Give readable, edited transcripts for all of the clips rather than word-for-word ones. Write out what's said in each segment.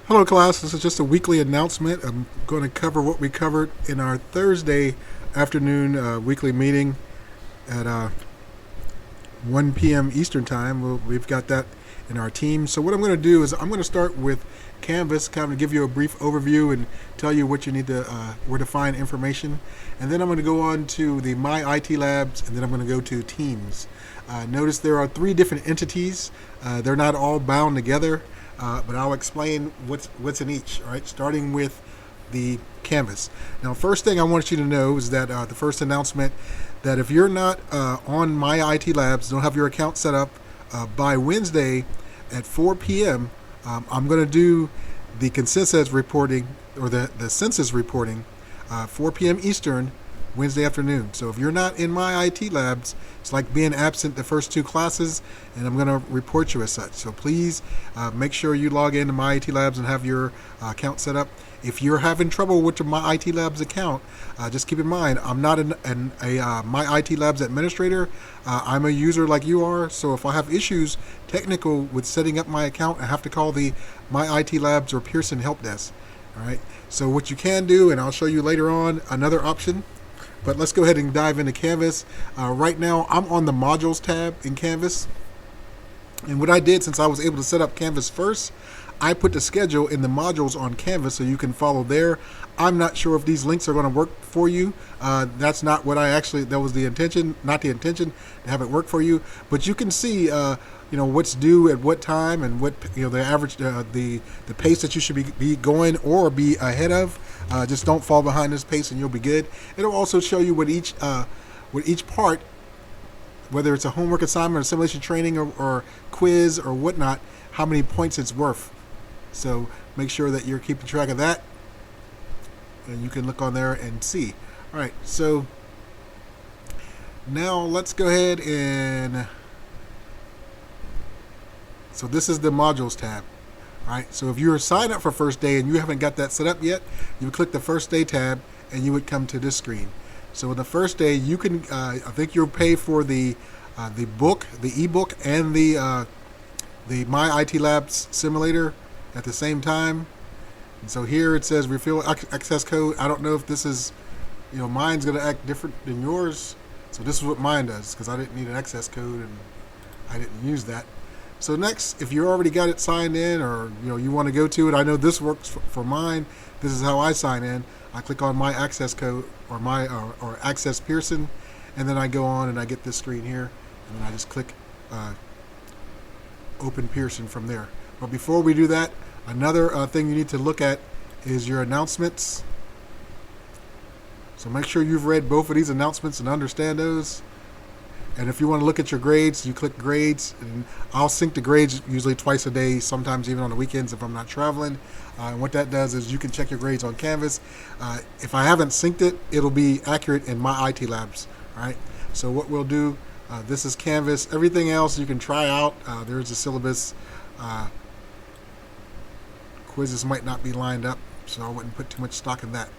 Hello, class. This is just a weekly announcement. I'm going to cover what we covered in our Thursday afternoon weekly meeting at 1 p.m. Eastern Time. We've got that in our team. So what I'm going to do is I'm going to start with Canvas, kind of give you a brief overview and tell you what you need to, where to find information. And then I'm going to go on to the My IT Labs, and then I'm going to go to Teams. Notice there are three different entities. They're not all bound together. But I'll explain what's in each. All right, starting with the Canvas. Now, first thing I want you to know is that the first announcement that if you're not on My IT Labs, don't have your account set up by Wednesday at 4 p.m. I'm going to do the consensus reporting or the census reporting 4 p.m. Eastern Wednesday afternoon. So if you're not in My IT Labs, it's like being absent the first two classes, and I'm going to report you as such. So please make sure you log into My IT Labs and have your account set up. If you're having trouble with your My IT Labs account, just keep in mind, I'm not a My IT Labs administrator. I'm a user like you are, so if I have issues technical with setting up my account, I have to call the My IT Labs or Pearson help desk. All right. So what you can do, and I'll show you later on another option. But let's go ahead and dive into Canvas. Right now, I'm on the Modules tab in Canvas. And what I did, since I was able to set up Canvas first, I put the schedule in the modules on Canvas so you can follow there. I'm not sure if these links are going to work for you. That's not what that was the intention, not the intention to have it work for you. But you can see, what's due at what time and what, the average, the pace that you should be going or be ahead of. Just don't fall behind this pace and you'll be good. It'll also show you what each part, whether it's a homework assignment or simulation training or quiz or whatnot, how many points it's worth. So make sure that you're keeping track of that, and you can look on there and see. All right, so now let's go ahead and, so this is the modules tab. All right, so if you're signed up for first day and you haven't got that set up yet, you would click the first day tab and you would come to this screen. So in the first day, you can, I think you'll pay for the book, the ebook, and the My IT Labs simulator at the same time. And so here it says refill access code. I don't know if this is, mine's going to act different than yours. So this is what mine does, because I didn't need an access code and I didn't use that. So next, if you already got it signed in, or you want to go to it, I know this works for mine. This is how I sign in. I click on my access code or or access Pearson, and then I go on and I get this screen here, and then I just click open Pearson from there. But before we do that, another thing you need to look at is your announcements. So make sure you've read both of these announcements and understand those. And if you want to look at your grades, you click grades, and I'll sync the grades usually twice a day, sometimes even on the weekends if I'm not traveling. And what that does is you can check your grades on Canvas. If I haven't synced it, it'll be accurate in My IT Labs. All right. So what we'll do, this is Canvas. Everything else you can try out. There's a syllabus. Quizzes might not be lined up, so I wouldn't put too much stock in that.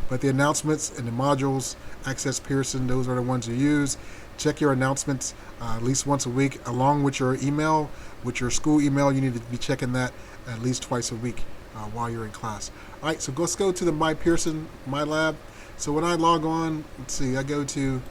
But the announcements and the modules, Access Pearson, those are the ones you use. Check your announcements at least once a week, along with your email, with your school email. You need to be checking that at least twice a week while you're in class. All right, so let's go to the My Pearson, My Lab. So when I log on, let's see, I go to,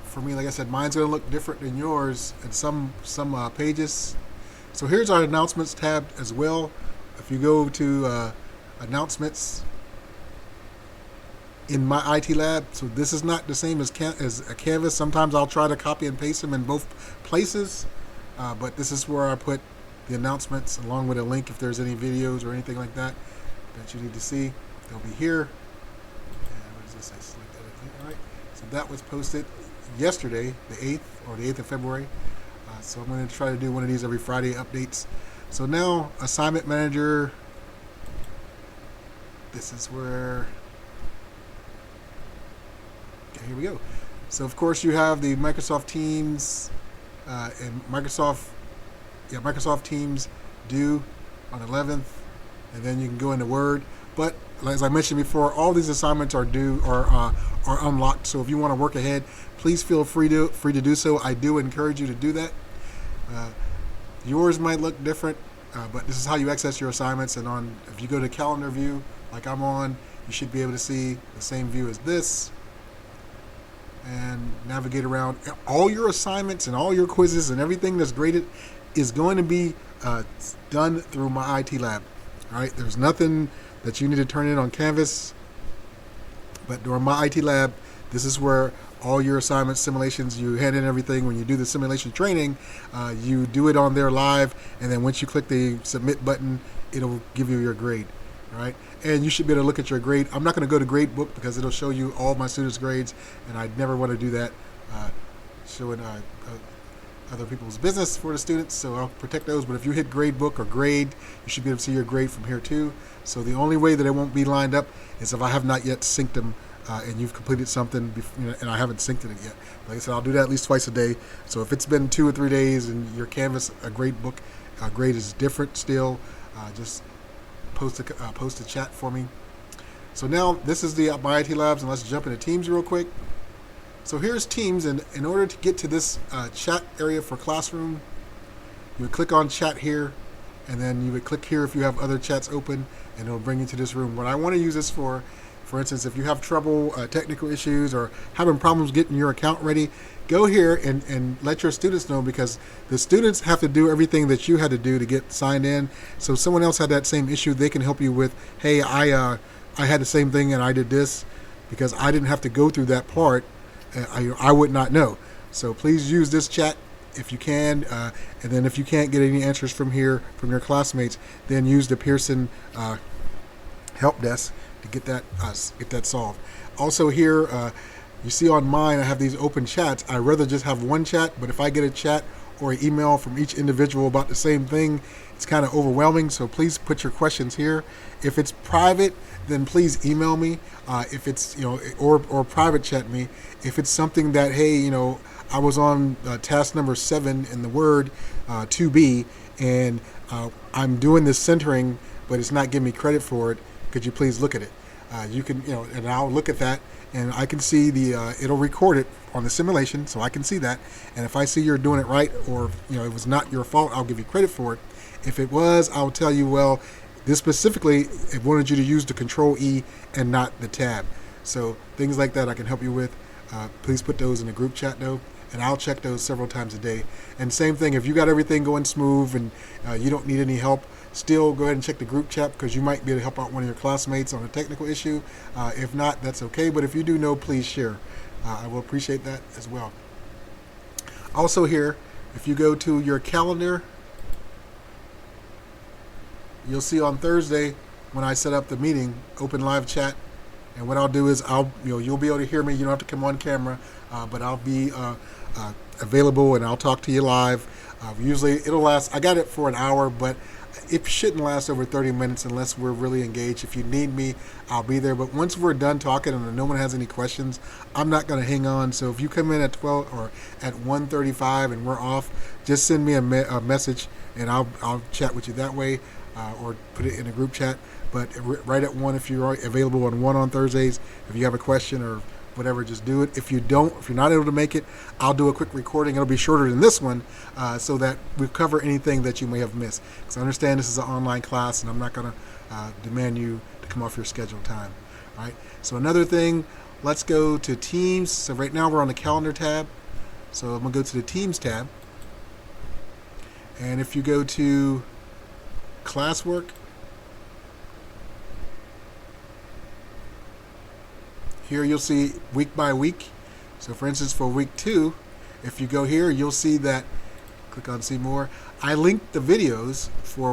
for me, like I said, mine's going to look different than yours in some pages. So here's our announcements tab as well. If you go to announcements in My IT Lab, so this is not the same as a Canvas. Sometimes I'll try to copy and paste them in both places, but this is where I put the announcements along with a link if there's any videos or anything like that that you need to see. They'll be here. And what does this say? Select edit. All right. So that was posted yesterday, the 8th or the 8th of February. So I'm going to try to do one of these every Friday updates. So now, Assignment Manager. This is where. Okay, here we go. So of course you have the Microsoft Teams and Microsoft Teams due on 11th, and then you can go into Word. But as I mentioned before, all these assignments are due or are unlocked. So if you want to work ahead, please feel free to do so. I do encourage you to do that. Yours might look different, but this is how you access your assignments. And if you go to calendar view, like I'm on, you should be able to see the same view as this and navigate around. All your assignments and all your quizzes and everything that's graded is going to be done through my IT lab. All right, there's nothing that you need to turn in on Canvas, but during my IT lab, this is where all your assignments, simulations, you hand in everything. When you do the simulation training, you do it on there live, and then once you click the submit button, it'll give you your grade. All right, and you should be able to look at your grade. I'm not going to go to Gradebook because it'll show you all my students' grades, and I'd never want to do that, showing other people's business for the students, so I'll protect those. But if you hit Gradebook or Grade, you should be able to see your grade from here too. So the only way that it won't be lined up is if I have not yet synced them, and you've completed something and I haven't synced it yet. Like I said, I'll do that at least twice a day. So if it's been 2 or 3 days and your Canvas Gradebook grade is different still, just post a chat for me. So now this is the my IT Labs, and let's jump into Teams real quick. So here's Teams, and in order to get to this chat area for Classroom, you would click on chat here, and then you would click here if you have other chats open, and it'll bring you to this room. What I want to use this for instance, if you have trouble, technical issues, or having problems getting your account ready, go here and let your students know, because the students have to do everything that you had to do to get signed in. So if someone else had that same issue, they can help you with, hey, I had the same thing and I did this, because I didn't have to go through that part. I would not know. So please use this chat if you can, and then if you can't get any answers from here from your classmates, then use the Pearson help desk to get that solved. Also here, you see on mine I have these open chats. I'd rather just have one chat, but if I get a chat or an email from each individual about the same thing, it's kind of overwhelming. So please put your questions here. If it's private, then please email me. If it's or private chat me. If it's something that, hey, I was on task number 7 in the Word 2B, and I'm doing this centering, but it's not giving me credit for it. Could you please look at it? You can, and I'll look at that, and I can see it'll record it on the simulation, so I can see that. And if I see you're doing it right, or it was not your fault, I'll give you credit for it. If it was, I'll tell you, well, this specifically, it wanted you to use the Control E and not the tab. So things like that I can help you with. Please put those in the group chat though, and I'll check those several times a day. And same thing, if you got everything going smooth and you don't need any help, still go ahead and check the group chat, because you might be able to help out one of your classmates on a technical issue. If not, that's okay, but if you do know, please share. I will appreciate that as well. Also here, if you go to your calendar, you'll see on Thursday when I set up the meeting, open live chat. And what I'll do is you'll be able to hear me. You don't have to come on camera, but I'll be available and I'll talk to you live. Usually it'll last. I got it for an hour, but it shouldn't last over 30 minutes unless we're really engaged. If you need me, I'll be there. But once we're done talking and no one has any questions, I'm not going to hang on. So if you come in at 12 or at 1:35 and we're off, just send me a message and I'll chat with you that way, or put it in a group chat. But right at 1, if you're available on 1 on Thursdays, if you have a question or whatever, just do it. If you're not able to make it, I'll do a quick recording. It'll be shorter than this one, so that we cover anything that you may have missed. Because I understand this is an online class, and I'm not going to demand you to come off your scheduled time. All right. So another thing, let's go to Teams. So right now we're on the Calendar tab. So I'm going to go to the Teams tab. And if you go to Classwork, here you'll see week by week. So for instance, for week 2, if you go here, you'll see that, click on see more, I linked the videos for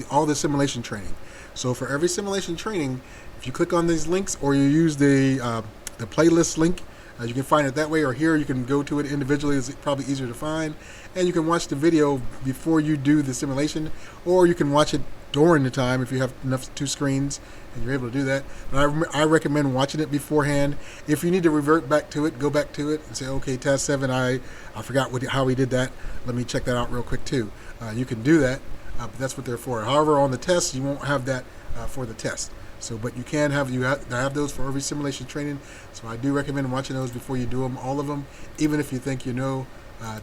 all the simulation training. So for every simulation training, if you click on these links or you use the playlist link, you can find it that way, or here you can go to it individually. It's probably easier to find. And you can watch the video before you do the simulation, or you can watch it during the time if you have enough 2 screens and you're able to do that. But I recommend watching it beforehand. If you need to revert back to it, go back to it and say, okay, task 7, I forgot how we did that. Let me check that out real quick too. You can do that, but that's what they're for. However, on the test, you won't have that for the test. So, but you can have those for every simulation training. So I do recommend watching those before you do them, all of them, even if you think you know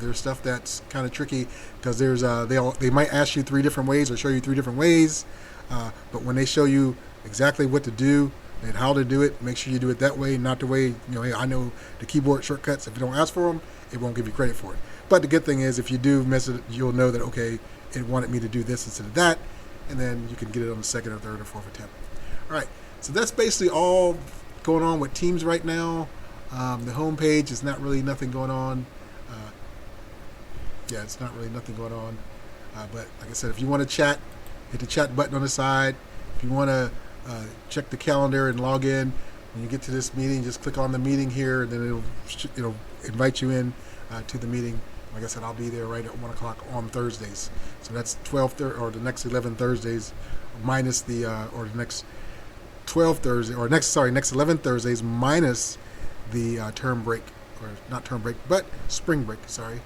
There's stuff that's kind of tricky because they might ask you 3 different ways or show you 3 different ways, but when they show you exactly what to do and how to do it, make sure you do it that way, not the way, hey, I know the keyboard shortcuts. If you don't ask for them, it won't give you credit for it. But the good thing is, if you do miss it, you'll know that, okay, it wanted me to do this instead of that, and then you can get it on the second or third or fourth attempt. All right, so that's basically all going on with Teams right now. The home page is not really nothing going on. It's not really nothing going on. But like I said, if you want to chat, hit the chat button on the side. If you want to check the calendar and log in, when you get to this meeting, just click on the meeting here, and then it'll invite you in to the meeting. Like I said, I'll be there right at 1 o'clock on Thursdays. So that's or the next 11 Thursdays, minus or the next 12 Thursdays, or next 11 Thursdays minus the term break, or not term break, but spring break. Sorry.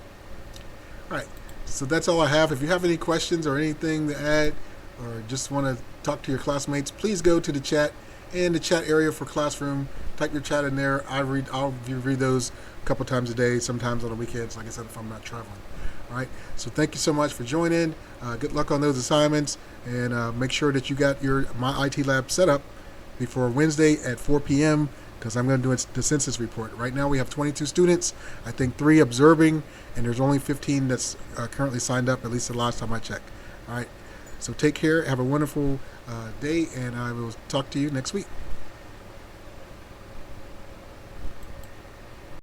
All right. So that's all I have. If you have any questions or anything to add, or just want to talk to your classmates, please go to the chat and the chat area for Classroom. Type your chat in there. I'll read those a couple times a day, sometimes on the weekends, like I said, if I'm not traveling. All right. So thank you so much for joining. Good luck on those assignments, and make sure that you got your My IT Lab set up before Wednesday at 4 p.m. because I'm going to do the census report. Right now we have 22 students, I think 3 observing, and there's only 15 that's currently signed up, at least the last time I checked. All right. So take care. Have a wonderful day, and I will talk to you next week.